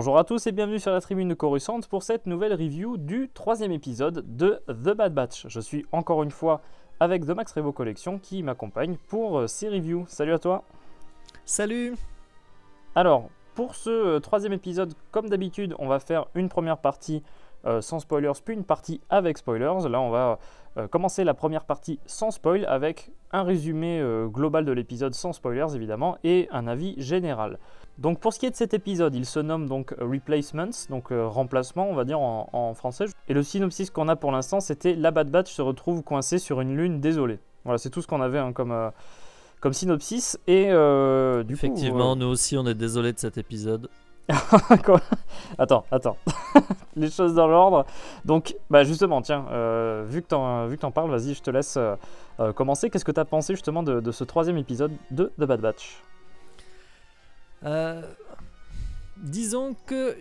Bonjour à tous et bienvenue sur la tribune de Coruscant pour cette nouvelle review du troisième épisode de The Bad Batch. Je suis encore une fois avec The Max Revo Collection qui m'accompagne pour ces reviews. Salut à toi. Salut. Alors, pour ce troisième épisode, comme d'habitude, on va faire une première partie sans spoilers, puis une partie avec spoilers. Là, on va commencer la première partie sans spoil avec un résumé global de l'épisode sans spoilers évidemment et un avis général. Donc pour ce qui est de cet épisode, il se nomme donc Replacements, donc remplacement on va dire en français. Et le synopsis qu'on a pour l'instant c'était la Bad Batch se retrouve coincée sur une lune désolée. Voilà, c'est tout ce qu'on avait hein, comme synopsis. Et du Effectivement, coup, nous aussi on est désolé de cet épisode. Attends, les choses dans l'ordre. Donc, bah justement, tiens, vu que t'en parles, vas-y, je te laisse commencer. Qu'est-ce que t'as pensé justement de ce troisième épisode de The Bad Batch ? Disons que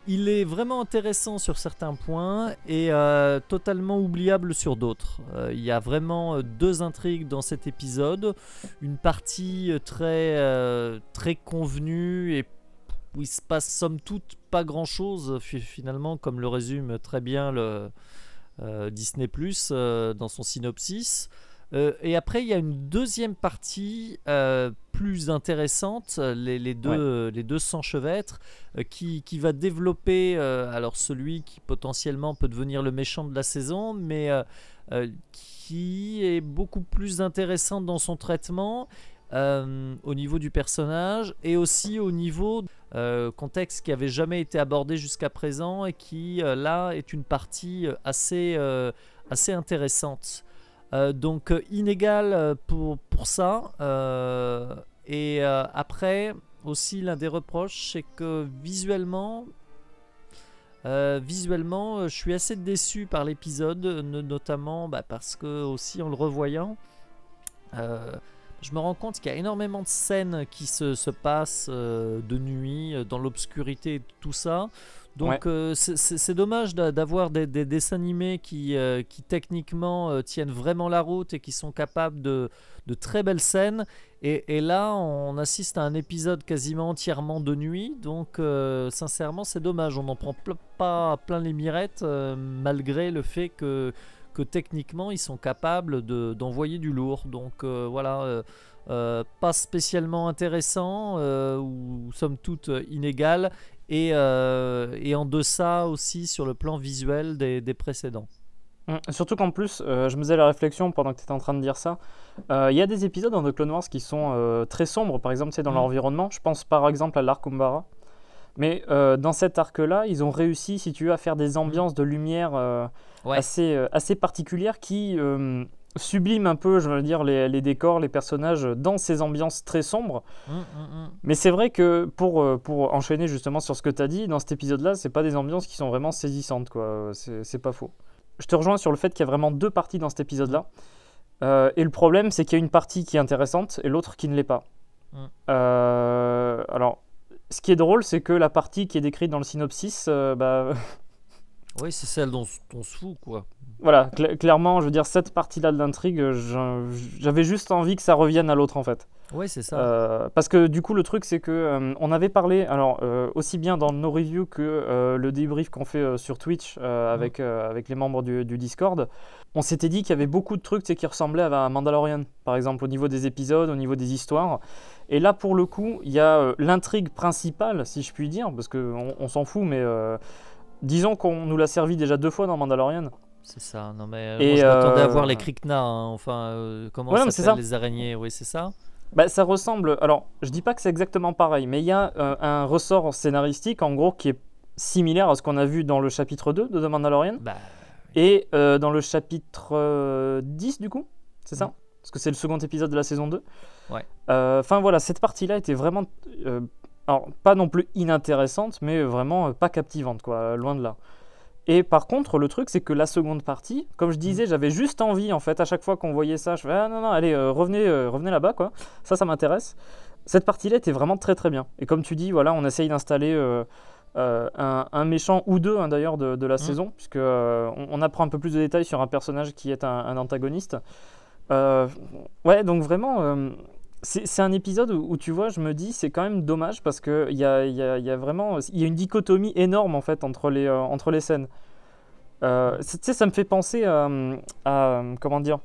il est vraiment intéressant sur certains points et totalement oubliable sur d'autres. Il y a vraiment deux intrigues dans cet épisode. Une partie très convenue et où il se passe somme toute pas grand chose finalement, comme le résume très bien le Disney Plus dans son synopsis. Et après il y a une deuxième partie plus intéressante, les deux s'enchevêtrent, qui va développer alors celui qui potentiellement peut devenir le méchant de la saison, mais qui est beaucoup plus intéressant dans son traitement au niveau du personnage et aussi au niveau contexte qui avait jamais été abordé jusqu'à présent et qui là est une partie assez intéressante. Donc inégal pour ça. Et après aussi l'un des reproches c'est que visuellement je suis assez déçu par l'épisode, notamment parce que aussi en le revoyant je me rends compte qu'il y a énormément de scènes qui se passent de nuit, dans l'obscurité, tout ça. Donc c'est dommage d'avoir des dessins animés qui techniquement tiennent vraiment la route et qui sont capables de très belles scènes. Et là, on assiste à un épisode quasiment entièrement de nuit. Donc sincèrement, c'est dommage. On n'en prend pas plein les mirettes malgré le fait que techniquement ils sont capables d'envoyer du lourd. Donc voilà, pas spécialement intéressant ou somme toute inégal et en deçà aussi sur le plan visuel des précédents. Surtout qu'en plus, je me faisais la réflexion pendant que tu étais en train de dire ça. Il y a des épisodes dans The Clone Wars qui sont très sombres, par exemple, dans leur environnement. Je pense par exemple à l'arc Umbara. Mais dans cet arc-là, ils ont réussi, si tu veux, à faire des ambiances de lumière assez particulières qui subliment un peu, je veux dire, les décors, les personnages dans ces ambiances très sombres. Mais c'est vrai que pour enchaîner justement sur ce que tu as dit, dans cet épisode-là, c'est pas des ambiances qui sont vraiment saisissantes, quoi. C'est pas faux. Je te rejoins sur le fait qu'il y a vraiment deux parties dans cet épisode-là. Et le problème, c'est qu'il y a une partie qui est intéressante et l'autre qui ne l'est pas. Alors, ce qui est drôle, c'est que la partie qui est décrite dans le synopsis, oui, c'est celle dont on se fout, quoi. Voilà, clairement, je veux dire, cette partie-là de l'intrigue, j'avais juste envie que ça revienne à l'autre, en fait. Oui, c'est ça. Parce que du coup, le truc, c'est que on avait parlé, alors aussi bien dans nos reviews que le débrief qu'on fait sur Twitch avec les membres du Discord, on s'était dit qu'il y avait beaucoup de trucs qui ressemblaient à Mandalorian, par exemple, au niveau des épisodes, au niveau des histoires. Et là, pour le coup, il y a l'intrigue principale, si je puis dire, parce qu'on s'en fout, mais disons qu'on nous l'a servi déjà 2 fois dans Mandalorian. C'est ça, non mais moi je m'attendais à voir les Krykna, hein. Enfin comment ça s'appelle les araignées, oui c'est ça. Ça ressemble, alors je dis pas que c'est exactement pareil, mais il y a un ressort scénaristique en gros qui est similaire à ce qu'on a vu dans le chapitre 2 de The Mandalorian et dans le chapitre 10 du coup, c'est ça, parce que c'est le second épisode de la saison 2. Enfin voilà, cette partie-là était vraiment, alors pas non plus inintéressante, mais vraiment pas captivante, quoi, loin de là. Et par contre, le truc, c'est que la seconde partie, comme je disais, j'avais juste envie, en fait, à chaque fois qu'on voyait ça, je fais « Ah non, allez, revenez là-bas, quoi. » Ça m'intéresse. Cette partie-là était vraiment très très bien. Et comme tu dis, voilà, on essaye d'installer un méchant ou deux, hein, d'ailleurs, de la saison, puisque on apprend un peu plus de détails sur un personnage qui est un antagoniste. Donc vraiment, c'est un épisode où tu vois, je me dis, c'est quand même dommage parce qu'il y a vraiment il y a une dichotomie énorme en fait entre les scènes. Tu sais, ça me fait penser comment dire?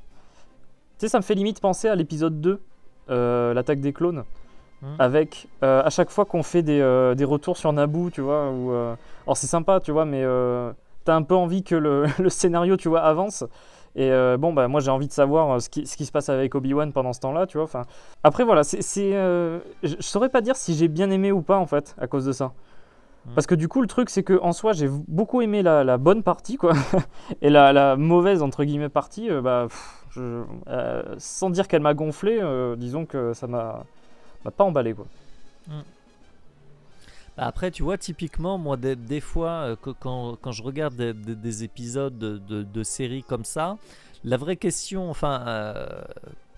Tu sais, ça me fait limite penser à l'épisode 2, l'attaque des clones, avec à chaque fois qu'on fait des retours sur Naboo, tu vois, alors c'est sympa, tu vois, mais t'as un peu envie que le scénario, tu vois, avance. Et moi j'ai envie de savoir ce qui se passe avec Obi-Wan pendant ce temps-là, tu vois. Enfin, après voilà, je saurais pas dire si j'ai bien aimé ou pas en fait à cause de ça. Parce que du coup le truc c'est que en soi j'ai beaucoup aimé la bonne partie quoi, et la mauvaise entre guillemets partie, sans dire qu'elle m'a gonflé, disons que ça m'a pas emballé quoi. Après, tu vois, typiquement, moi, des fois, quand je regarde des épisodes de séries comme ça, la vraie question,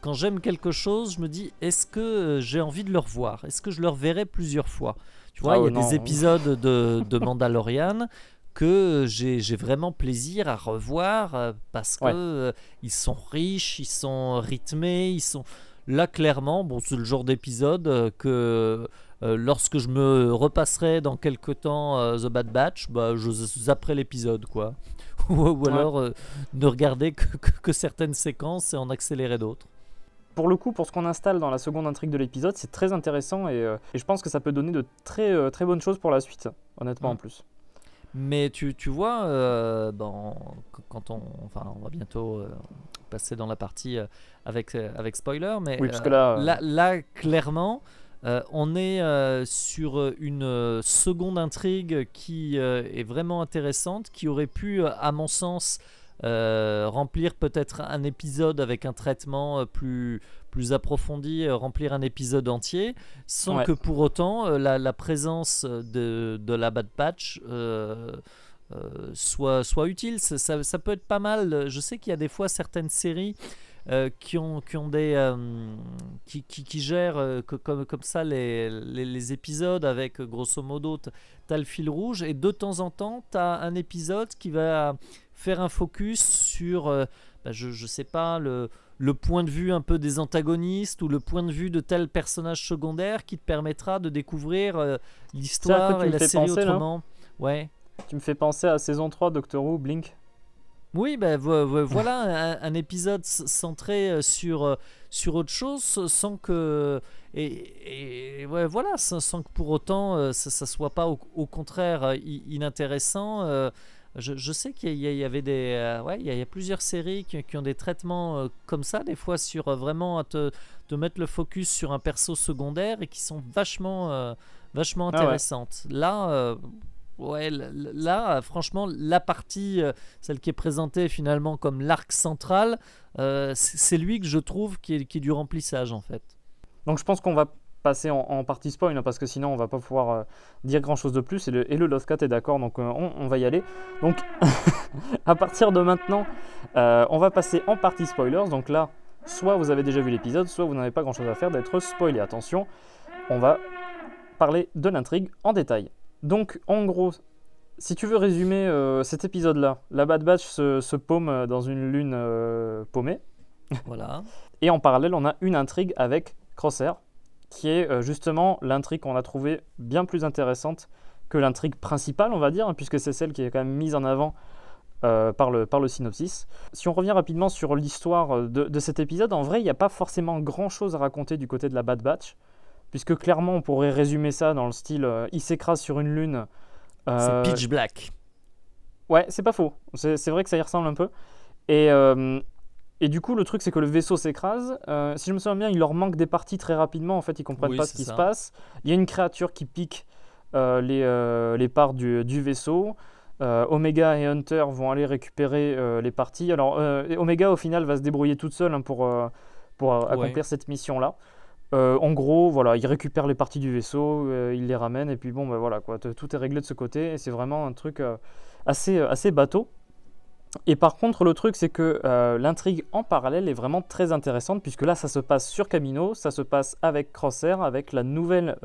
quand j'aime quelque chose, je me dis, est-ce que j'ai envie de le revoir? Est-ce que je le reverrai plusieurs fois? Tu vois, il y a des épisodes de Mandalorian que j'ai vraiment plaisir à revoir parce que ils sont riches, ils sont rythmés, ils sont... Là, clairement, bon, c'est le genre d'épisode que... lorsque je me repasserai dans quelques temps The Bad Batch, je zapperai l'épisode quoi. ou alors ne regarder que certaines séquences et en accélérer d'autres. Pour le coup, pour ce qu'on installe dans la seconde intrigue de l'épisode, c'est très intéressant et je pense que ça peut donner de très, très bonnes choses pour la suite, honnêtement en plus. Mais tu vois, quand on va bientôt passer dans la partie avec spoiler, mais oui, parce que là, clairement... on est sur une seconde intrigue qui est vraiment intéressante, qui aurait pu, à mon sens, remplir peut-être un épisode avec un traitement plus approfondi, remplir un épisode entier, sans que pour autant la présence de la Bad Batch soit utile. Ça peut être pas mal. Je sais qu'il y a des fois certaines séries qui gèrent comme ça les épisodes avec grosso modo t'as le fil rouge et de temps en temps t'as un épisode qui va faire un focus sur je sais pas le point de vue un peu des antagonistes ou le point de vue de tel personnage secondaire qui te permettra de découvrir l'histoire et la série autrement. Ouais. Tu me fais penser à saison 3 Doctor Who Blink. Oui, voilà un épisode centré sur autre chose sans que sans que pour autant ça soit pas au contraire inintéressant. Je sais qu'il y avait il y a plusieurs séries qui ont des traitements comme ça, des fois sur vraiment te mettre le focus sur un perso secondaire et qui sont vachement intéressantes. Là là, franchement, la partie, celle qui est présentée finalement comme l'arc central, c'est lui que je trouve qui est du remplissage en fait. Donc je pense qu'on va passer en partie spoil, parce que sinon on va pas pouvoir dire grand chose de plus, et le Lothcat est d'accord, donc on va y aller. Donc à partir de maintenant, on va passer en partie spoilers, donc là, soit vous avez déjà vu l'épisode, soit vous n'avez pas grand chose à faire d'être spoilé. Attention, on va parler de l'intrigue en détail. Donc, en gros, si tu veux résumer cet épisode-là, la Bad Batch se paume dans une lune paumée. Voilà. Et en parallèle, on a une intrigue avec Crosshair, qui est justement l'intrigue qu'on a trouvée bien plus intéressante que l'intrigue principale, on va dire, puisque c'est celle qui est quand même mise en avant par le synopsis. Si on revient rapidement sur l'histoire de cet épisode, en vrai, il n'y a pas forcément grand-chose à raconter du côté de la Bad Batch, puisque clairement on pourrait résumer ça dans le style il s'écrase sur une lune. C'est pitch black. Ouais, c'est pas faux. C'est vrai que ça y ressemble un peu. Et du coup, le truc, c'est que le vaisseau s'écrase. Si je me souviens bien, il leur manque des parties très rapidement. En fait, ils comprennent pas ce qui se passe. Il y a une créature qui pique les parts du vaisseau. Omega et Hunter vont aller récupérer les parties. Alors, Omega, au final, va se débrouiller toute seule pour accomplir cette mission-là. En gros, voilà, il récupère les parties du vaisseau, il les ramène, et puis bon, voilà, quoi, tout est réglé de ce côté, et c'est vraiment un truc assez bateau. Et par contre, le truc, c'est que l'intrigue en parallèle est vraiment très intéressante, puisque là, ça se passe sur Kamino, ça se passe avec Crosshair, avec la nouvelle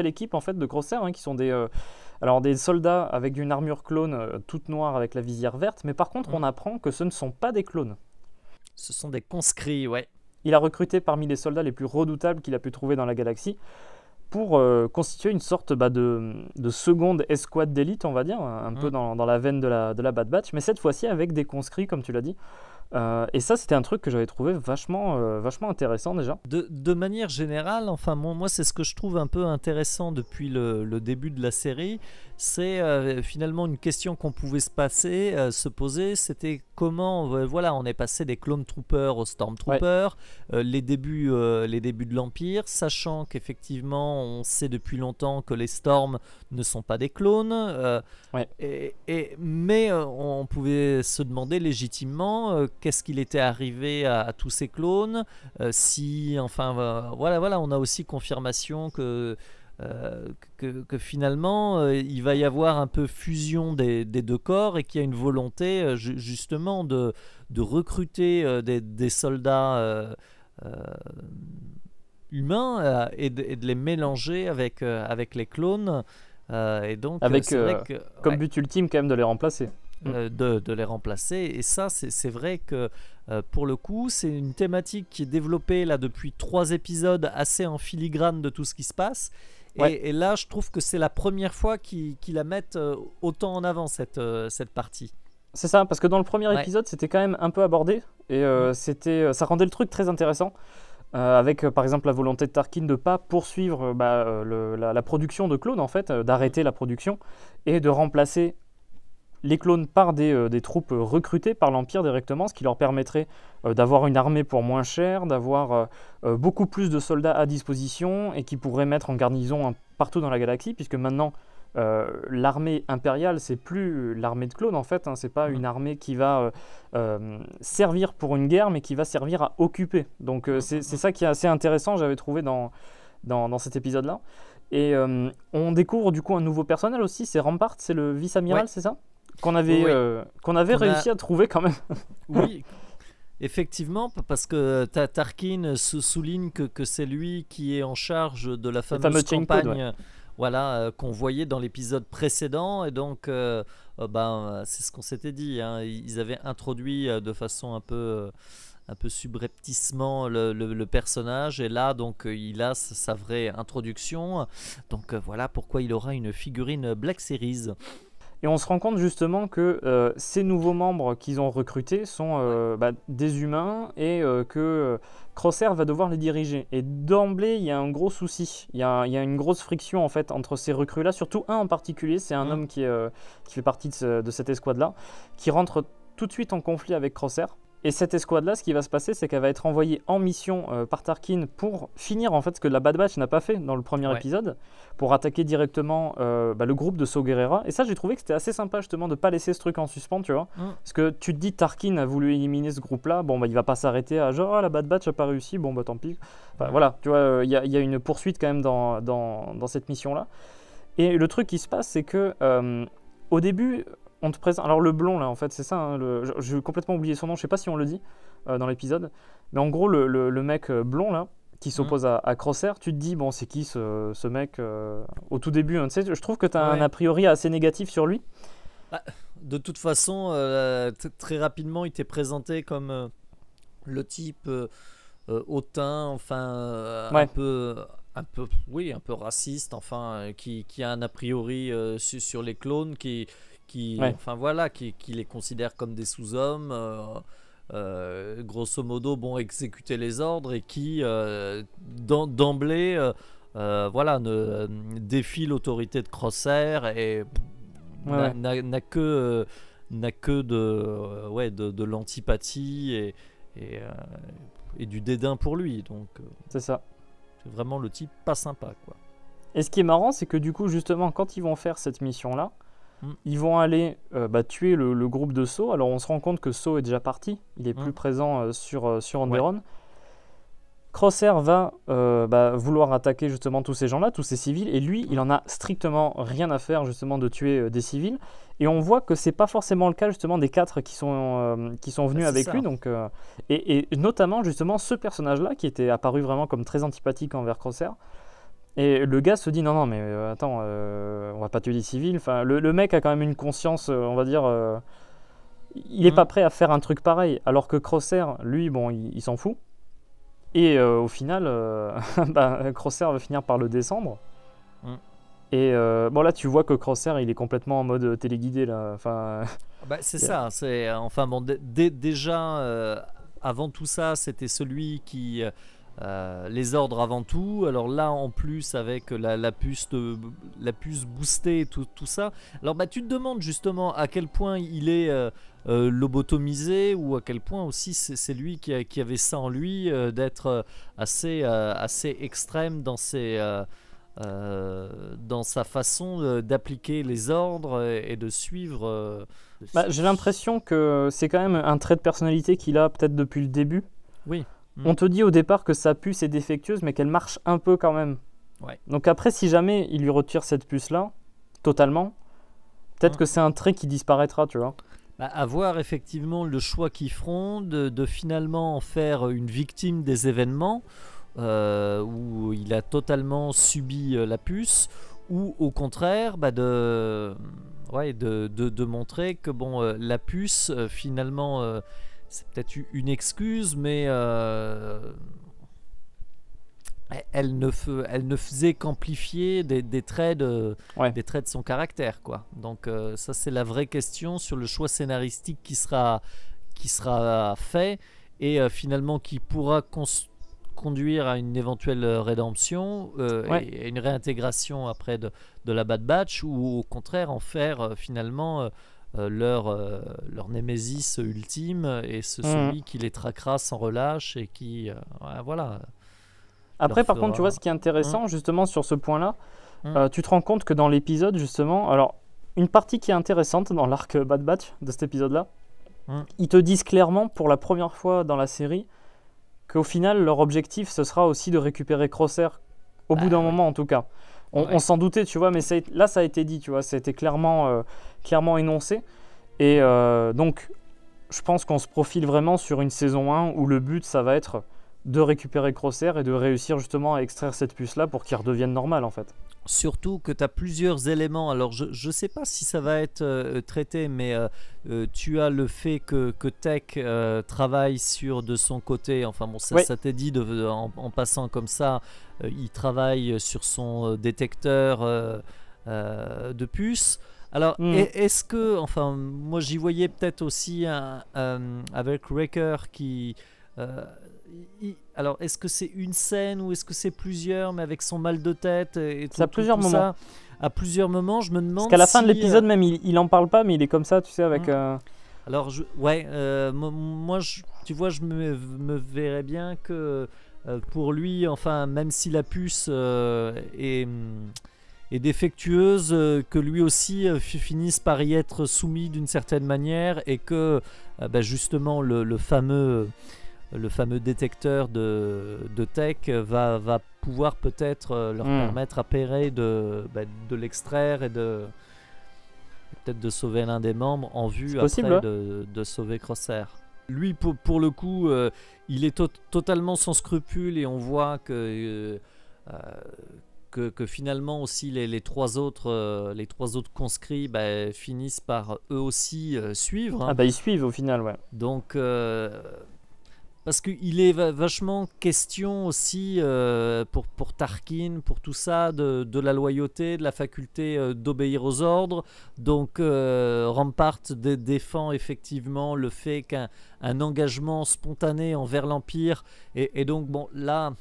équipe en fait de Crosshair, qui sont des soldats avec une armure clone toute noire avec la visière verte, mais par contre, on apprend que ce ne sont pas des clones. Ce sont des conscrits, ouais. il a recruté parmi les soldats les plus redoutables qu'il a pu trouver dans la galaxie pour constituer une sorte de seconde escouade d'élite, on va dire, un peu dans la veine de la Bad Batch, mais cette fois-ci avec des conscrits, comme tu l'as dit. Et ça, c'était un truc que j'avais trouvé vachement intéressant déjà. De manière générale, enfin moi c'est ce que je trouve un peu intéressant depuis le début de la série, c'est finalement une question qu'on pouvait se poser, c'était comment, voilà, on est passé des Clone Troopers aux Stormtroopers, les débuts de l'Empire, sachant qu'effectivement on sait depuis longtemps que les Storms ne sont pas des clones, mais on pouvait se demander légitimement qu'est-ce qu'il était arrivé à tous ces clones, voilà, on a aussi confirmation que finalement il va y avoir un peu fusion des deux corps et qu'il y a une volonté justement de recruter des soldats humains et de les mélanger avec les clones, et donc avec c'est vrai que, comme but ultime quand même de les remplacer. De les remplacer, et ça c'est vrai que pour le coup c'est une thématique qui est développée là depuis 3 épisodes assez en filigrane de tout ce qui se passe, et là je trouve que c'est la première fois qu'ils la mettent autant en avant cette partie. C'est ça, parce que dans le premier épisode c'était quand même un peu abordé, et ça rendait le truc très intéressant, avec par exemple la volonté de Tarkin de ne pas poursuivre la production de clones, en fait, d'arrêter la production et de remplacer les clones par des troupes recrutées par l'Empire directement, ce qui leur permettrait d'avoir une armée pour moins cher, d'avoir beaucoup plus de soldats à disposition et qui pourraient mettre en garnison partout dans la galaxie, puisque maintenant l'armée impériale, c'est plus l'armée de clones en fait, hein, c'est pas une armée qui va servir pour une guerre, mais qui va servir à occuper. Donc c'est ça qui est assez intéressant, j'avais trouvé dans cet épisode-là. Et on découvre du coup un nouveau personnage aussi, c'est Rampart, c'est le vice-amiral, c'est ça qu'on avait réussi à trouver quand même. Oui, effectivement, parce que Tarkin souligne que c'est lui qui est en charge de la fameuse campagne qu'on voyait dans l'épisode précédent, et donc c'est ce qu'on s'était dit, hein, ils avaient introduit de façon un peu subrepticement le personnage, et là donc il a sa vraie introduction, donc voilà pourquoi il aura une figurine Black Series. Et on se rend compte justement que ces nouveaux membres qu'ils ont recrutés sont des humains, et que Crosshair va devoir les diriger. Et d'emblée, il y a un gros souci. Il y a une grosse friction en fait entre ces recrues-là, surtout un en particulier, c'est un homme qui fait partie de cette escouade-là, qui rentre tout de suite en conflit avec Crosshair. Et cette escouade-là, ce qui va se passer, c'est qu'elle va être envoyée en mission par Tarkin pour finir en fait ce que la Bad Batch n'a pas fait dans le premier épisode, pour attaquer directement le groupe de Saw Gerrera. Et ça, j'ai trouvé que c'était assez sympa justement de pas laisser ce truc en suspens, tu vois. Parce que tu te dis, Tarkin a voulu éliminer ce groupe-là, il va pas s'arrêter à genre la Bad Batch a pas réussi, tant pis. Enfin, voilà, tu vois, il y a une poursuite quand même dans cette mission-là. Et le truc qui se passe, c'est que au début, on te présente. Alors le blond là, en fait, c'est ça. Hein, je vais complètement oublier son nom. Je sais pas si on le dit dans l'épisode, mais en gros le mec blond là qui s'oppose à Crosshair, tu te dis c'est qui ce mec au tout début. Hein, tu sais, je trouve que tu as un a priori assez négatif sur lui. De toute façon, très rapidement, il t'est présenté comme le type hautain, enfin un peu raciste, enfin qui a un a priori sur les clones, qui les considère comme des sous-hommes, grosso modo, exécuter les ordres, et qui d'emblée défie l'autorité de Crosshair et n'a que de l'antipathie et du dédain pour lui. Donc c'est ça. C'est vraiment le type pas sympa, quoi. Et ce qui est marrant, c'est que du coup, justement, quand ils vont faire cette mission-là, ils vont aller tuer le groupe de Saw. Alors on se rend compte que Saw est déjà parti, il est plus présent sur Onderon. Crosshair va vouloir attaquer justement tous ces gens-là, tous ces civils, et lui, il en a strictement rien à faire justement de tuer des civils. Et on voit que c'est pas forcément le cas justement des 4 qui sont venus avec lui. Donc, et notamment justement ce personnage-là qui était apparu vraiment comme très antipathique envers Crosshair. Et le gars se dit non mais attends, on va pas tuer des civils. Enfin, le mec a quand même une conscience, on va dire, il est pas prêt à faire un truc pareil. Alors que Crosshair, lui, il s'en fout. Et au final, Crosshair va finir par le descendre. Mm. Et bon, là, tu vois que Crosshair, il est complètement en mode téléguidé, là. Enfin, C'est ça. Enfin, bon, déjà, avant tout ça, c'était celui qui. Les ordres avant tout. Alors là, en plus, avec la puce boostée, tout ça. Alors, tu te demandes justement à quel point il est lobotomisé ou à quel point aussi c'est lui qui avait ça en lui, d'être assez extrême dans sa façon d'appliquer les ordres et de suivre. j'ai l'impression que c'est quand même un trait de personnalité qu'il a peut-être depuis le début. Oui. On te dit au départ que sa puce est défectueuse, mais qu'elle marche un peu quand même. Ouais. Donc après, si jamais il lui retire cette puce-là, totalement, peut-être que c'est un trait qui disparaîtra, tu vois. À voir effectivement le choix qu'ils feront de finalement en faire une victime des événements, où il a totalement subi la puce, ou au contraire de montrer que la puce finalement c'est peut-être une excuse, mais elle ne faisait qu'amplifier des traits de son caractère, quoi. Donc ça, c'est la vraie question sur le choix scénaristique qui sera fait et finalement qui pourra conduire à une éventuelle rédemption et une réintégration après de la Bad Batch, ou au contraire en faire finalement leur némésis ultime, et celui qui les traquera sans relâche et qui voilà. Après, par contre, tu vois, ce qui est intéressant justement sur ce point-là, tu te rends compte que dans l'épisode, justement, alors une partie qui est intéressante dans l'arc Bad Batch de cet épisode-là, ils te disent clairement pour la première fois dans la série qu'au final, leur objectif, ce sera aussi de récupérer Crosshair, au bout d'un moment en tout cas. On s'en doutait, tu vois, mais là, ça a été dit, tu vois, ça a été clairement énoncé. Et donc, je pense qu'on se profile vraiment sur une saison 1 où le but, ça va être de récupérer Crosshair et de réussir justement à extraire cette puce-là pour qu'il redevienne normal, en fait. Surtout que tu as plusieurs éléments. Alors, je ne sais pas si ça va être traité, mais tu as le fait que Tech travaille de son côté. Enfin, bon, ça t'est dit en passant comme ça. Il travaille sur son détecteur de puces. Alors, est-ce que... Enfin, moi, j'y voyais peut-être aussi avec Wrecker qui... alors, est-ce que c'est une scène ou est-ce que c'est plusieurs, mais avec son mal de tête et tout, à plusieurs moments. Ça, à plusieurs moments, je me demande. Parce qu'à la fin de l'épisode, même, il en parle pas, mais il est comme ça, tu sais, avec. Alors, moi, tu vois, je me verrais bien que pour lui, enfin, même si la puce est défectueuse, que lui aussi finisse par y être soumis d'une certaine manière, et que justement le fameux détecteur de Tech va pouvoir peut-être leur permettre à Perret de l'extraire et peut-être de sauver l'un des membres en vue après de sauver Crosshair. Lui, pour le coup, il est totalement sans scrupule, et on voit que finalement aussi les trois autres conscrits finissent par eux aussi suivre. Ah ils suivent au final, ouais. Donc parce qu'il est vachement question aussi pour Tarkin, pour tout ça, de la loyauté, de la faculté d'obéir aux ordres. Donc Rampart défend effectivement le fait qu'un engagement spontané envers l'Empire, et donc bon là,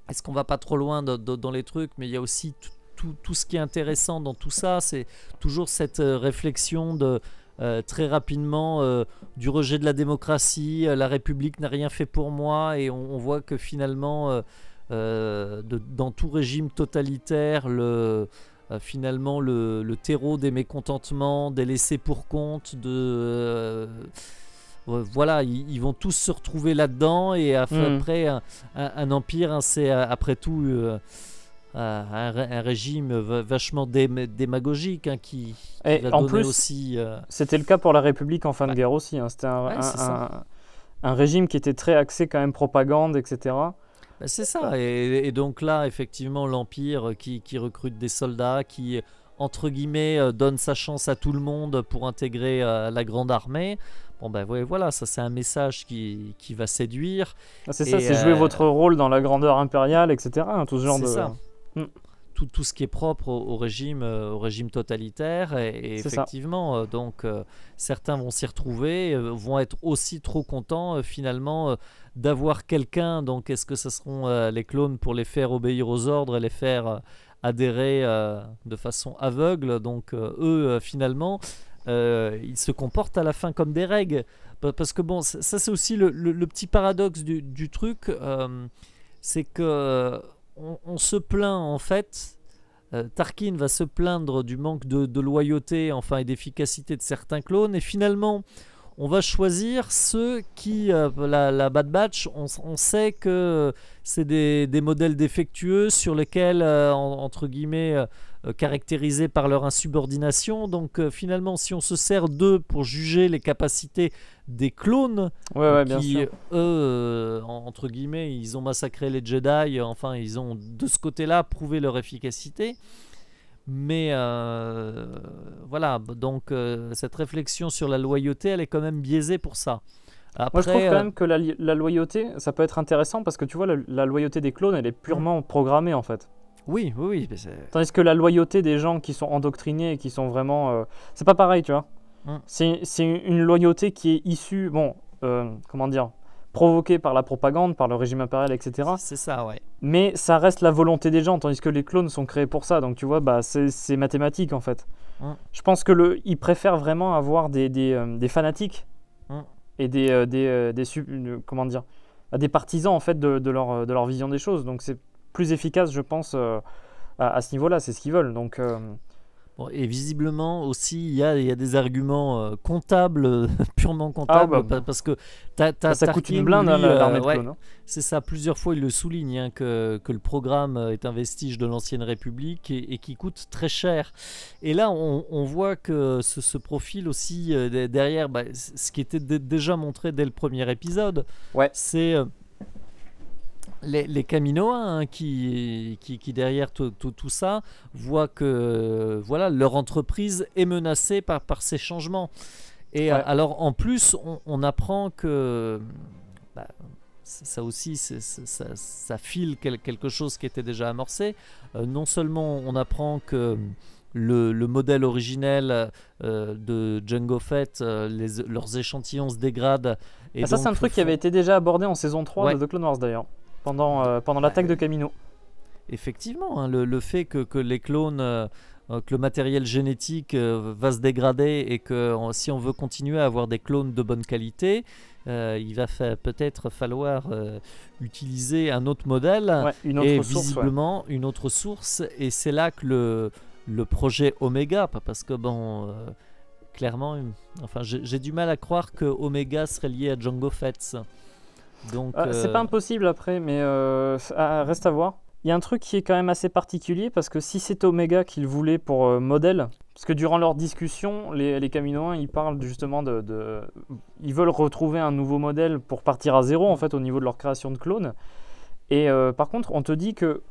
est-ce qu'on va pas trop loin dans les trucs, mais il y a aussi tout ce qui est intéressant dans tout ça, c'est toujours cette réflexion de très rapidement du rejet de la démocratie, la République n'a rien fait pour moi, et on voit que finalement dans tout régime totalitaire, finalement le terreau des mécontentements, des laissés pour compte, voilà, ils vont tous se retrouver là-dedans, et après un empire, c'est après tout un régime vachement démagogique, qui va en donner plus, aussi... c'était le cas pour la République en fin de guerre aussi. C'était un régime qui était très axé quand même propagande, etc. C'est ça. Et donc là, effectivement, l'Empire qui recrute des soldats, qui, entre guillemets, donne sa chance à tout le monde pour intégrer la grande armée. Bon ben voilà, ça c'est un message qui va séduire. C'est ça, c'est jouer votre rôle dans la grandeur impériale, etc. Tout ce genre de... Ça. Tout ce qui est propre au régime totalitaire et effectivement donc certains vont s'y retrouver, vont être aussi trop contents finalement d'avoir quelqu'un. Donc est-ce que ce seront les clones pour les faire obéir aux ordres et les faire adhérer de façon aveugle? Donc eux finalement ils se comportent à la fin comme des règles, parce que bon, ça c'est aussi le petit paradoxe du truc, c'est que on se plaint en fait, Tarkin va se plaindre du manque de loyauté enfin et d'efficacité de certains clones, et finalement on va choisir ceux qui, la Bad Batch, on sait que c'est des modèles défectueux sur lesquels, entre guillemets, caractérisés par leur insubordination. Donc finalement, si on se sert d'eux pour juger les capacités des clones, qui, eux, entre guillemets, ils ont massacré les Jedi, enfin, ils ont de ce côté-là prouvé leur efficacité. Mais voilà, donc cette réflexion sur la loyauté, elle est quand même biaisée pour ça. Après, moi je trouve quand même que la loyauté, ça peut être intéressant, parce que tu vois, la loyauté des clones, elle est purement programmée en fait. Oui. Tandis que la loyauté des gens qui sont endoctrinés et qui sont vraiment... c'est pas pareil, tu vois. C'est une loyauté qui est issue, comment dire, provoquée par la propagande, par le régime impérial, etc. C'est ça, ouais. Mais ça reste la volonté des gens, tandis que les clones sont créés pour ça. Donc tu vois, c'est mathématique en fait. Je pense que ils préfèrent vraiment avoir des fanatiques et comment dire, des partisans en fait de leur vision des choses. Donc c'est plus efficace, je pense, à ce niveau-là. C'est ce qu'ils veulent. Donc bon, et visiblement aussi, il y a des arguments comptables, purement comptables, parce que ça Tarkin, coûte une blinde, l'armée de clones. Hein. C'est ça, plusieurs fois il le souligne, que le programme est un vestige de l'ancienne République et qui coûte très cher. Et là, on voit que ce profil aussi derrière, ce qui était déjà montré dès le premier épisode, c'est... Les Kaminoans qui derrière tout ça voient que voilà, leur entreprise est menacée par ces changements. Et alors en plus on apprend que ça aussi ça file quelque chose qui était déjà amorcé. Non seulement on apprend que le modèle originel de Jango Fett, leurs échantillons se dégradent. Et ça c'est un truc qui avait été déjà abordé en saison 3 de The Clone Wars d'ailleurs. Pendant l'attaque de Kamino. Effectivement, hein, le fait que les clones, que le matériel génétique va se dégrader et que si on veut continuer à avoir des clones de bonne qualité, il va peut-être falloir utiliser un autre modèle, une autre source, visiblement une autre source. Et c'est là que le projet Omega, parce que clairement, enfin, j'ai du mal à croire que Omega serait lié à Jango Fett. Donc, c'est pas impossible après, mais reste à voir. Il y a un truc qui est quand même assez particulier, parce que si c'est Omega qu'ils voulaient pour modèle, parce que durant leur discussion, les Kaminoans, ils parlent justement ils veulent retrouver un nouveau modèle pour partir à zéro en fait au niveau de leur création de clones. Et par contre, on te dit que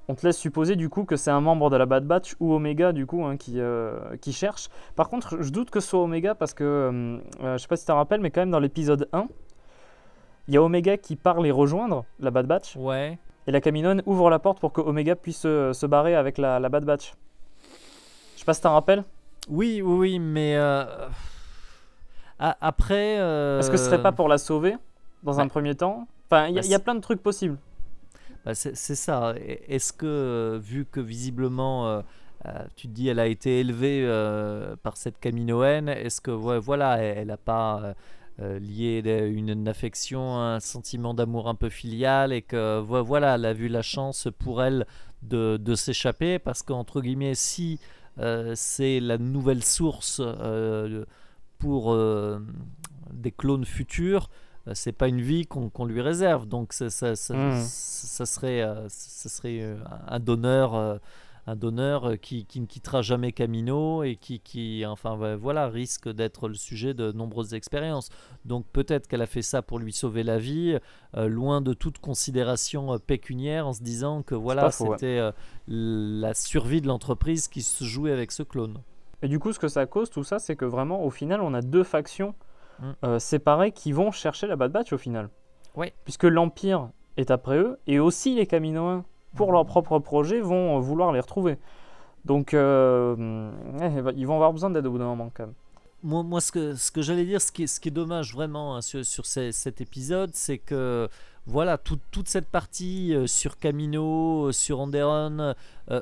on te laisse supposer du coup que c'est un membre de la Bad Batch ou Omega du coup qui cherche. Par contre, je doute que ce soit Omega, parce que je sais pas si tu te rappelles, mais quand même dans l'épisode 1, il y a Omega qui part les rejoindre, la Bad Batch. Ouais. Et la Kaminoan ouvre la porte pour que Omega puisse se barrer avec la Bad Batch. Je sais pas si tu te rappelles. Oui, mais après... Est-ce que ce serait pas pour la sauver dans un premier temps? Enfin, il y a plein de trucs possibles. C'est ça. Est-ce que, vu que visiblement, tu te dis, elle a été élevée par cette Kaminoenne, est-ce que, voilà, elle n'a pas... lié une affection, un sentiment d'amour un peu filial, et que voilà, elle a vu la chance pour elle de s'échapper, parce qu'entre guillemets, si c'est la nouvelle source pour des clones futurs, c'est pas une vie qu'on lui réserve, donc ça serait un donneur qui ne quittera jamais Kamino, et qui enfin voilà, risque d'être le sujet de nombreuses expériences. Donc peut-être qu'elle a fait ça pour lui sauver la vie, loin de toute considération pécuniaire, en se disant que voilà, c'était la survie de l'entreprise qui se jouait avec ce clone. Et du coup, ce que ça cause tout ça, c'est que vraiment au final on a deux factions séparés qui vont chercher la Bad Batch au final. Ouais. Puisque l'Empire est après eux, et aussi les Kaminoans, pour leur propre projet, vont vouloir les retrouver. Donc, ils vont avoir besoin d'aide au bout d'un moment quand même. Moi, ce que j'allais dire, ce qui est dommage vraiment sur cet épisode, c'est que voilà, toute cette partie sur Kamino, sur Onderon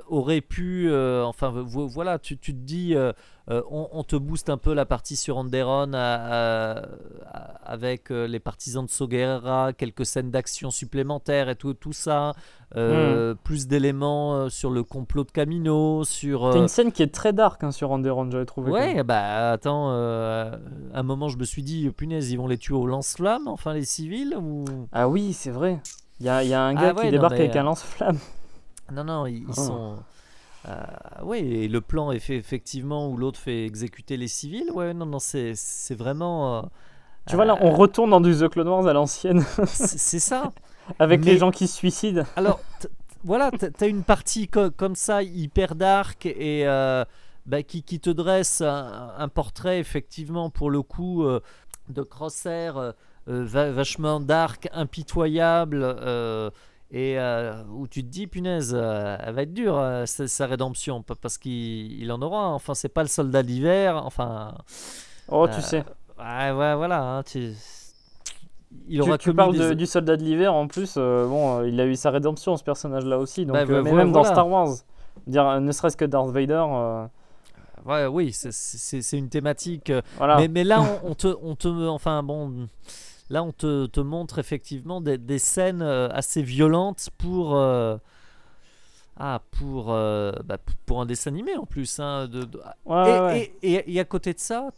aurait pu, voilà, tu te dis, on te booste un peu la partie sur Onderon avec les partisans de Soguerra, quelques scènes d'action supplémentaires et tout ça, plus d'éléments sur le complot de Kamino, sur... C'est une scène qui est très dark sur Onderon, j'avais trouvé. Ouais, bah attends, à un moment je me suis dit, punaise, ils vont les tuer au lance-flamme, enfin les civils ou... Ah oui, c'est vrai. Il y a un gars qui débarque avec un lance-flamme. Non, ils sont... ouais, et le plan est fait effectivement où l'autre fait exécuter les civils. Ouais, non, c'est vraiment... tu vois là, on retourne dans du The Clone Wars à l'ancienne. c'est ça. Avec les gens qui se suicident. Alors, voilà, t'as une partie comme ça, hyper dark, et qui te dresse un portrait, effectivement, pour le coup, de Crosshair, vachement dark, impitoyable, et où tu te dis, punaise, elle va être dure, sa rédemption, parce qu'il en aura. Enfin, c'est pas le soldat d'hiver, enfin... Oh, tu sais. Ouais, voilà, hein, tu parles du soldat de l'hiver en plus, il a eu sa rédemption ce personnage-là aussi, donc même dans Star Wars, dire ne serait-ce que Darth Vader. Ouais, oui, c'est une thématique. Voilà. Mais là, on te montre effectivement des scènes assez violentes pour un dessin animé en plus. Hein, et à côté de ça,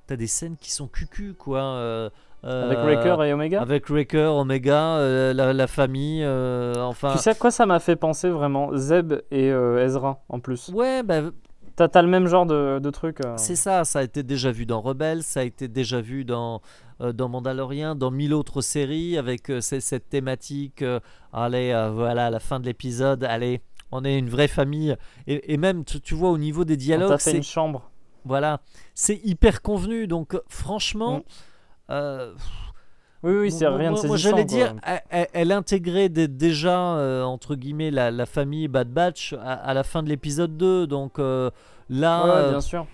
t'as des scènes qui sont cucu, quoi. Avec Wrecker et Omega. Avec Wrecker, Omega, la famille, enfin... Tu sais à quoi ça m'a fait penser vraiment? Zeb et Ezra en plus. Ouais, bah... T'as le même genre de truc. C'est ça a été déjà vu dans Rebels, ça a été déjà vu dans Mandalorian, dans 1000 autres séries, avec cette thématique, voilà, à la fin de l'épisode, allez, on est une vraie famille. Et même, tu vois, au niveau des dialogues... c'est une chambre. Voilà, c'est hyper convenu, donc franchement... oui, c'est rien de saisissant. Moi, j'allais dire, elle intégrait déjà, entre guillemets, la famille Bad Batch à la fin de l'épisode 2. Donc là... Ouais, bien sûr.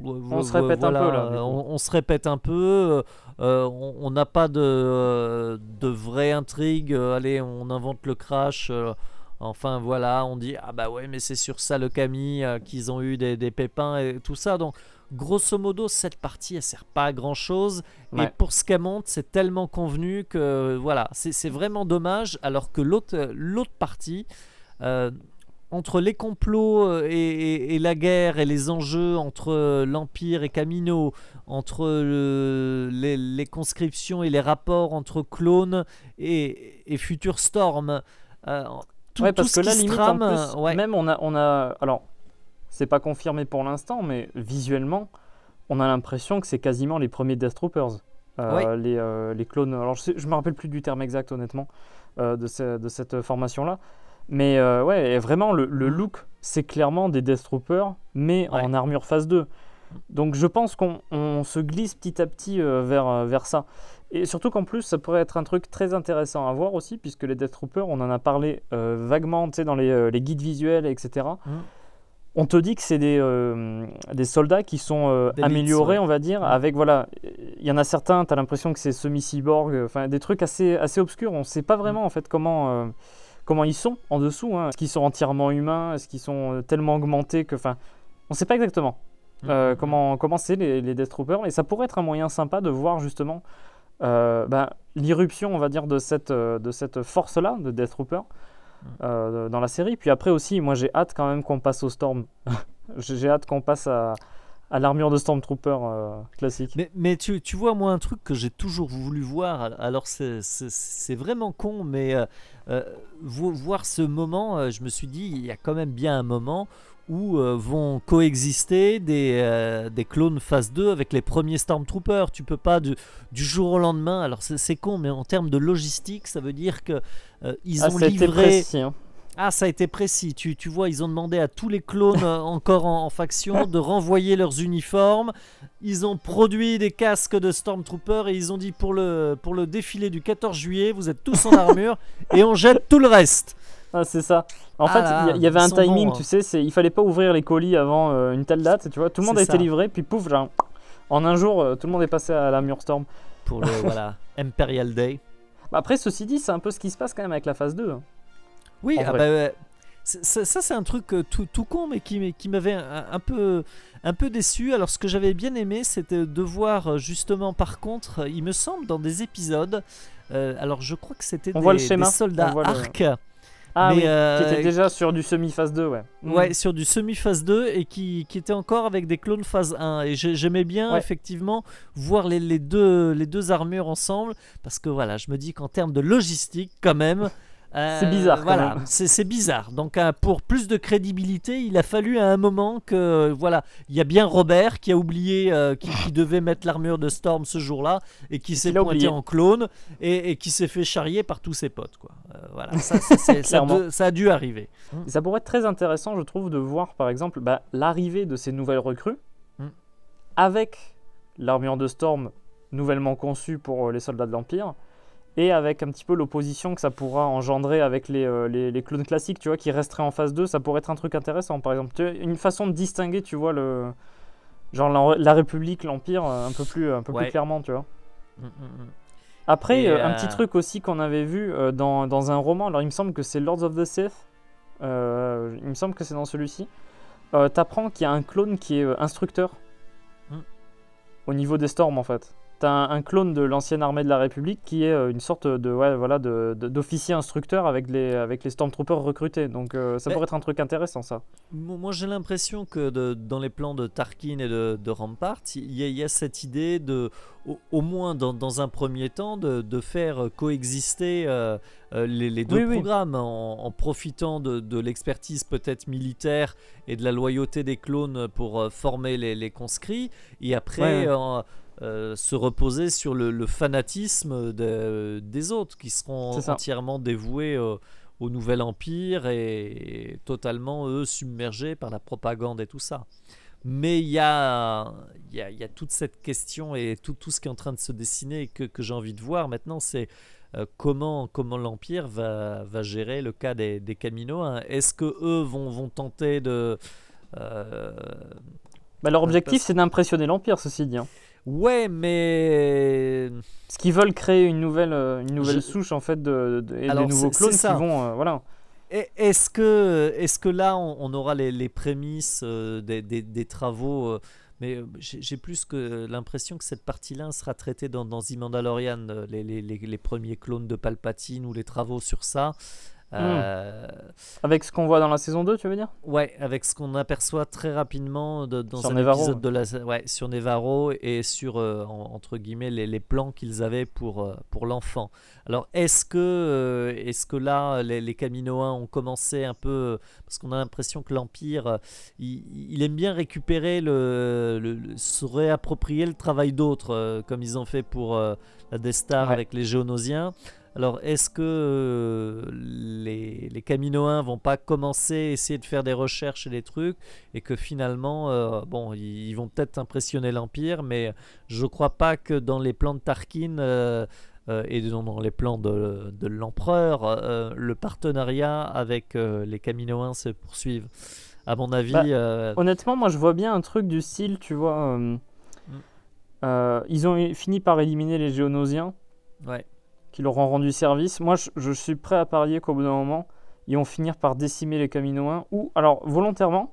On se répète un peu, là. On se répète un peu. On n'a pas de vraie intrigue. Allez, on invente le crash. Enfin, voilà, on dit, ah bah ouais, mais c'est sur ça le Camille qu'ils ont eu des pépins et tout ça. Donc... grosso modo, cette partie, elle sert pas à grand chose. Ouais. Et pour ce qu'elle montre, c'est tellement convenu que voilà, c'est vraiment dommage. Alors que l'autre partie, entre les complots et la guerre et les enjeux entre l'Empire et Kamino, entre les conscriptions et les rapports entre clones et Future Storm, parce que là, limite, en plus, même on a alors. C'est pas confirmé pour l'instant, mais visuellement, on a l'impression que c'est quasiment les premiers Death Troopers. Les clones. Alors, je me rappelle plus du terme exact, honnêtement, de cette formation-là. Mais vraiment, le look, c'est clairement des Death Troopers, mais en armure phase 2. Donc, je pense qu'on se glisse petit à petit vers ça. Et surtout qu'en plus, ça pourrait être un truc très intéressant à voir aussi, puisque les Death Troopers, on en a parlé vaguement, tu sais, dans les guides visuels, etc. On te dit que c'est des soldats qui sont améliorés, on va dire, avec, voilà, il y en a certains, tu as l'impression que c'est semi-cyborg, enfin, des trucs assez obscurs, on ne sait pas vraiment, en fait, comment ils sont en dessous, hein. Est-ce qu'ils sont entièrement humains, est-ce qu'ils sont tellement augmentés que, enfin, on ne sait pas exactement comment c'est les Death Troopers, et ça pourrait être un moyen sympa de voir, justement, l'irruption, on va dire, de cette force-là, de Death Troopers, dans la série. Puis après aussi, moi j'ai hâte quand même qu'on passe au Storm. J'ai hâte qu'on passe à l'armure de Stormtrooper classique. Mais tu vois, moi un truc que j'ai toujours voulu voir, alors c'est vraiment con, mais voir ce moment, je me suis dit, il y a quand même bien un moment où vont coexister des clones phase 2 avec les premiers Stormtroopers. Tu peux pas du jour au lendemain, alors c'est con, mais en termes de logistique, ça veut dire que ils ont livré... précis, hein. Ah, ça a été précis. Tu vois, ils ont demandé à tous les clones encore en faction de renvoyer leurs uniformes. Ils ont produit des casques de Stormtrooper et ils ont dit pour le défilé du 14 juillet, vous êtes tous en armure et on jette tout le reste. Ah, c'est ça. En fait, il y avait un timing, bons, tu sais, il fallait pas ouvrir les colis avant une telle date, tu vois. Tout le monde a été livré, puis pouf, genre, en un jour, tout le monde est passé à l'armure Storm. Pour le Imperial Day. Bah après, ceci dit, c'est un peu ce qui se passe quand même avec la phase 2. Oui, ça c'est un truc tout con, mais qui m'avait un peu déçu. Alors ce que j'avais bien aimé, c'était de voir justement, par contre, il me semble dans des épisodes, alors je crois que c'était des soldats ARC. Ah mais, oui, qui était déjà sur du semi-phase 2, ouais. Ouais, sur du semi-phase 2 et qui était encore avec des clones phase 1. Et j'aimais bien effectivement voir les deux armures ensemble, parce que voilà, je me dis qu'en termes de logistique, quand même... c'est bizarre. Voilà, c'est bizarre. Donc pour plus de crédibilité, il a fallu à un moment que voilà, il y a bien Robert qui a oublié qui devait mettre l'armure de Storm ce jour-là et qui s'est pointé en clone et qui s'est fait charrier par tous ses potes, quoi. Voilà, ça a dû arriver. Et ça pourrait être très intéressant, je trouve, de voir par exemple l'arrivée de ces nouvelles recrues avec l'armure de Storm nouvellement conçue pour les soldats de l'Empire. Et avec un petit peu l'opposition que ça pourra engendrer avec les clones classiques, tu vois, qui resteraient en phase 2, ça pourrait être un truc intéressant, par exemple. Une façon de distinguer, tu vois, la République, l'Empire, un peu plus clairement, tu vois. Après, un petit truc aussi qu'on avait vu dans un roman, alors il me semble que c'est Lords of the Sith, il me semble que c'est dans celui-ci, t'apprends qu'il y a un clone qui est instructeur au niveau des Storms, en fait. T'as un clone de l'ancienne armée de la République qui est une sorte d'officier instructeur avec les Stormtroopers recrutés. Donc ça pourrait être un truc intéressant, ça. Moi j'ai l'impression que dans les plans de Tarkin et de Rampart, il y a cette idée de, au moins dans un premier temps, de faire coexister les deux programmes en profitant de l'expertise peut-être militaire et de la loyauté des clones pour former les conscrits. Et après... se reposer sur le fanatisme des autres qui seront entièrement dévoués au nouvel empire et totalement eux submergés par la propagande et tout ça. Mais il y a toute cette question et tout ce qui est en train de se dessiner et que j'ai envie de voir maintenant, c'est comment l'Empire va gérer le cas des Kaminoans. Est-ce que eux vont tenter de leur objectif c'est d'impressionner l'Empire, ceci dit. Ouais, mais parce qu'ils veulent créer une nouvelle souche en fait et des nouveaux clones qui vont voilà. Est-ce que là on aura les prémices des travaux mais j'ai plus que l'impression que cette partie-là sera traitée dans The Mandalorian, les premiers clones de Palpatine ou les travaux sur ça. Avec ce qu'on voit dans la saison 2, tu veux dire? Ouais, avec ce qu'on aperçoit très rapidement dans sur un Nevarro, épisode sur Nevarro et sur entre guillemets les plans qu'ils avaient pour l'enfant. Alors est-ce que là les Kaminoans ont commencé un peu, parce qu'on a l'impression que l'Empire il aime bien récupérer se réapproprier le travail d'autres comme ils ont fait pour la Death Star avec les Géonosiens. Alors, est-ce que les Kaminoans vont pas commencer à essayer de faire des recherches et des trucs et que finalement, ils vont peut-être impressionner l'Empire, mais je crois pas que dans les plans de Tarkin et dans les plans de l'Empereur, le partenariat avec les Kaminoans se poursuive. À mon avis... honnêtement, moi je vois bien un truc du style, tu vois... ils ont fini par éliminer les Géonosiens. Ouais. Qui leur ont rendu service. Moi, je suis prêt à parier qu'au bout d'un moment, ils vont finir par décimer les Kaminoans, ou alors volontairement,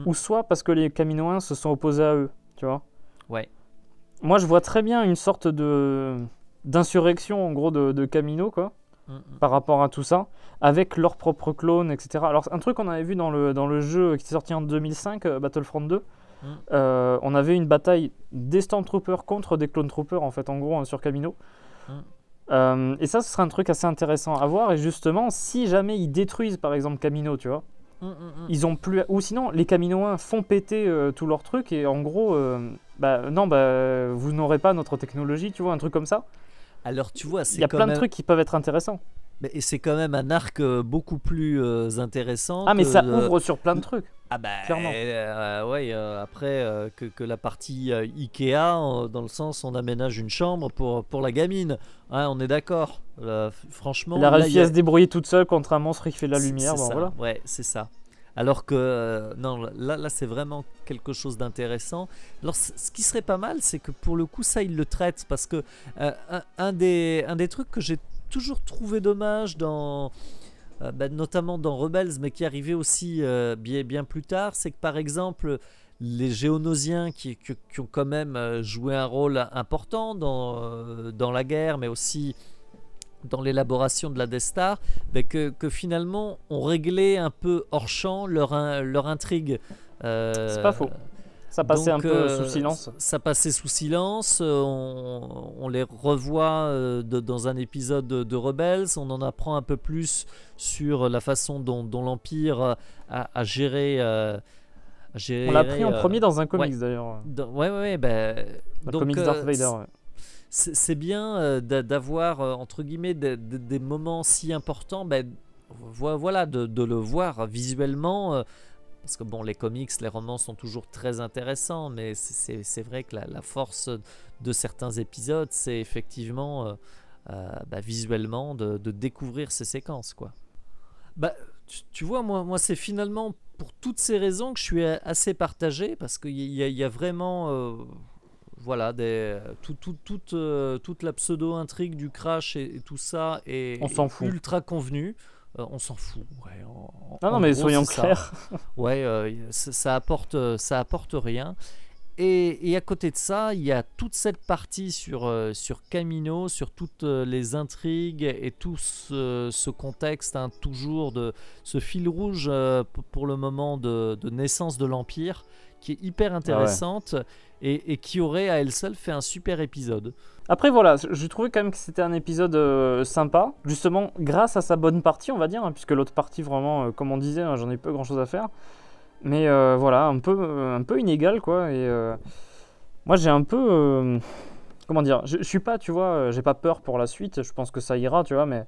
ou soit parce que les Kaminoans se sont opposés à eux, tu vois. Ouais. Moi, je vois très bien une sorte d'insurrection, en gros, de Kamino, quoi, par rapport à tout ça, avec leurs propres clones, etc. Alors, un truc qu'on avait vu dans le jeu qui est sorti en 2005, Battlefront 2, on avait une bataille des Stormtroopers contre des Clone Troopers, en fait, en gros, sur Kamino. Et ça, ce serait un truc assez intéressant à voir. Et justement, si jamais ils détruisent par exemple Kamino, tu vois, ils ont plus. Ou sinon, les Kaminoans font péter tous leurs trucs et en gros, vous n'aurez pas notre technologie, tu vois, un truc comme ça. Alors, tu vois, il y a plein de trucs qui peuvent être intéressants. Mais c'est quand même un arc beaucoup plus intéressant. Ah, mais ça ouvre sur plein de trucs. Ah bah clairement. Ouais, après que la partie Ikea, dans le sens on aménage une chambre pour la gamine. Hein, on est d'accord. Franchement, Elle a là, réussi à se débrouiller toute seule contre un monstre qui fait de la lumière. c'est Bon, ça. voilà. Ouais, c'est ça. Alors que non, là c'est vraiment quelque chose d'intéressant. Alors ce qui serait pas mal, c'est que pour le coup ça il le traite parce que un des trucs que j'ai toujours trouvé dommage dans notamment dans Rebels, mais qui arrivait aussi bien plus tard, c'est que par exemple les Géonosiens qui ont quand même joué un rôle important dans la guerre, mais aussi dans l'élaboration de la Death Star, que finalement on réglait un peu hors champ leur intrigue. C'est pas faux. Ça passait donc, un peu sous silence. Ça passait sous silence. On les revoit dans un épisode de Rebels. On en apprend un peu plus sur la façon dont l'Empire a géré. On l'a appris en premier dans un comics d'ailleurs. Ouais. Le comics Darth Vader. Ouais. C'est bien d'avoir entre guillemets des moments si importants. Voilà, de le voir visuellement. Parce que bon, les comics, les romans sont toujours très intéressants, mais c'est vrai que la force de certains épisodes, c'est effectivement visuellement de découvrir ces séquences, quoi. Tu vois, moi c'est finalement pour toutes ces raisons que je suis assez partagé, parce qu'il y a vraiment voilà, toute la pseudo-intrigue du crash et tout ça est ultra convenu. On s'en fout. Ouais, non, mais soyons clairs. Ouais, ça apporte rien. Et à côté de ça, il y a toute cette partie sur Kamino, sur toutes les intrigues et tout ce contexte, hein, toujours de ce fil rouge pour le moment de naissance de l'Empire, qui est hyper intéressante et qui aurait à elle seule fait un super épisode. Après voilà, je trouvais quand même que c'était un épisode sympa, justement grâce à sa bonne partie on va dire, hein, puisque l'autre partie vraiment, comme on disait, hein, j'en ai peu grand chose à faire. Mais voilà, un peu inégal quoi. Et moi j'ai un peu... comment dire, je suis pas, tu vois, j'ai pas peur pour la suite, je pense que ça ira, tu vois, mais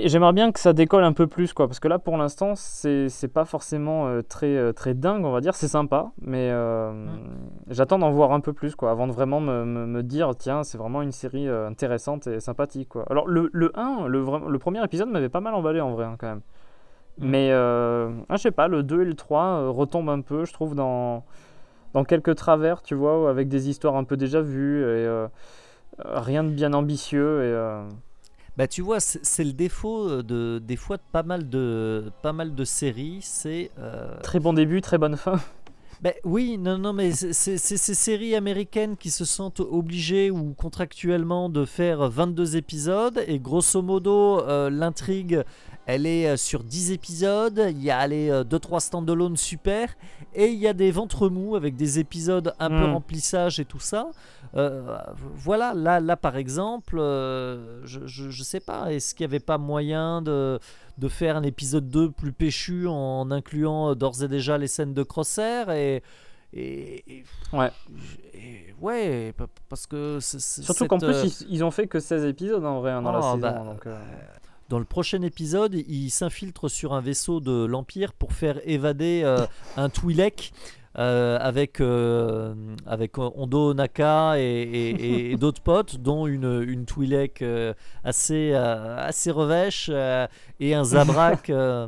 j'aimerais bien que ça décolle un peu plus, quoi, parce que là, pour l'instant, c'est pas forcément très dingue, on va dire. C'est sympa, mais j'attends d'en voir un peu plus, quoi, avant de vraiment me dire, tiens, c'est vraiment une série intéressante et sympathique, quoi. Alors, le premier épisode m'avait pas mal emballé, en vrai, hein, quand même. Mais, je sais pas, le 2 et le 3 retombent un peu, je trouve, dans quelques travers, tu vois, avec des histoires un peu déjà vues, et rien de bien ambitieux, et... tu vois, c'est le défaut des fois de pas mal de séries, c'est... Très bon début, très bonne fin. Oui, non, mais c'est ces séries américaines qui se sentent obligées ou contractuellement de faire 22 épisodes, et grosso modo, l'intrigue, elle est sur 10 épisodes, il y a 2-3 stand-alone super, et il y a des ventres mous avec des épisodes un peu remplissage et tout ça. Voilà, là par exemple, je sais pas, est-ce qu'il n'y avait pas moyen de faire un épisode 2 plus péchu en incluant d'ores et déjà les scènes de Crosshair ouais, parce que surtout qu'en plus ils ont fait que 16 épisodes en vrai, dans la saison, donc dans le prochain épisode, il s'infiltre sur un vaisseau de l'Empire pour faire évader un Twi'lek avec Hondo Naka et d'autres potes, dont une Twi'lek assez revêche et un Zabrak. Non.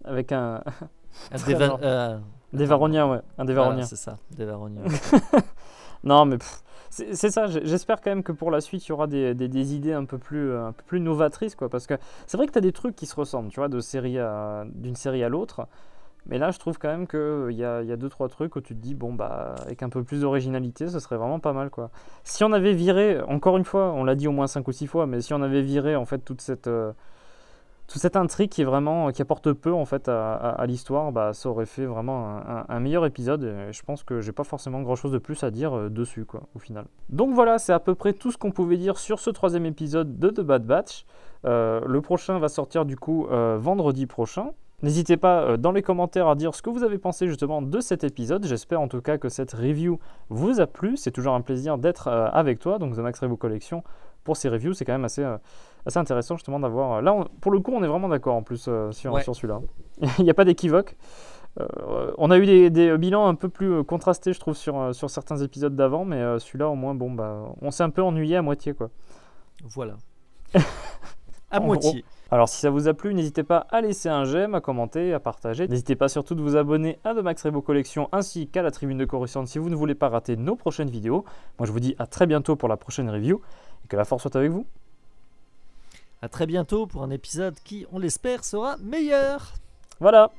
Avec un Dévaronien, ouais, un Dévaronien. Voilà, c'est ça, Dévaronien. Non, mais c'est ça. J'espère quand même que pour la suite, il y aura des idées un peu plus novatrices, quoi. Parce que c'est vrai que tu as des trucs qui se ressemblent, tu vois, d'une série à l'autre. Mais là, je trouve quand même qu'il y a 2-3 trucs où tu te dis, bon, avec un peu plus d'originalité, ce serait vraiment pas mal, quoi. Si on avait viré, encore une fois, on l'a dit au moins 5 ou 6 fois, mais si on avait viré, en fait, toute cette intrigue qui apporte peu, en fait, à l'histoire, ça aurait fait vraiment un meilleur épisode. Et je pense que j'ai pas forcément grand-chose de plus à dire dessus, quoi, au final. Donc voilà, c'est à peu près tout ce qu'on pouvait dire sur ce 3e épisode de The Bad Batch. Le prochain va sortir, du coup, vendredi prochain. N'hésitez pas dans les commentaires à dire ce que vous avez pensé justement de cet épisode. J'espère en tout cas que cette review vous a plu. C'est toujours un plaisir d'être avec toi. Donc The Max Review Collection pour ces reviews. C'est quand même assez intéressant justement d'avoir... Là, pour le coup, on est vraiment d'accord en plus sur celui-là. Il n'y a pas d'équivoque. On a eu des bilans un peu plus contrastés, je trouve, sur certains épisodes d'avant, mais celui-là, au moins, bon, on s'est un peu ennuyé à moitié, quoi. Voilà. À moitié. Gros. Alors, si ça vous a plu, n'hésitez pas à laisser un j'aime, à commenter, à partager. N'hésitez pas surtout de vous abonner à The Max Rebo Collection ainsi qu'à la Tribune de Coruscant si vous ne voulez pas rater nos prochaines vidéos. Moi, je vous dis à très bientôt pour la prochaine review et que la force soit avec vous. À très bientôt pour un épisode qui, on l'espère, sera meilleur. Voilà.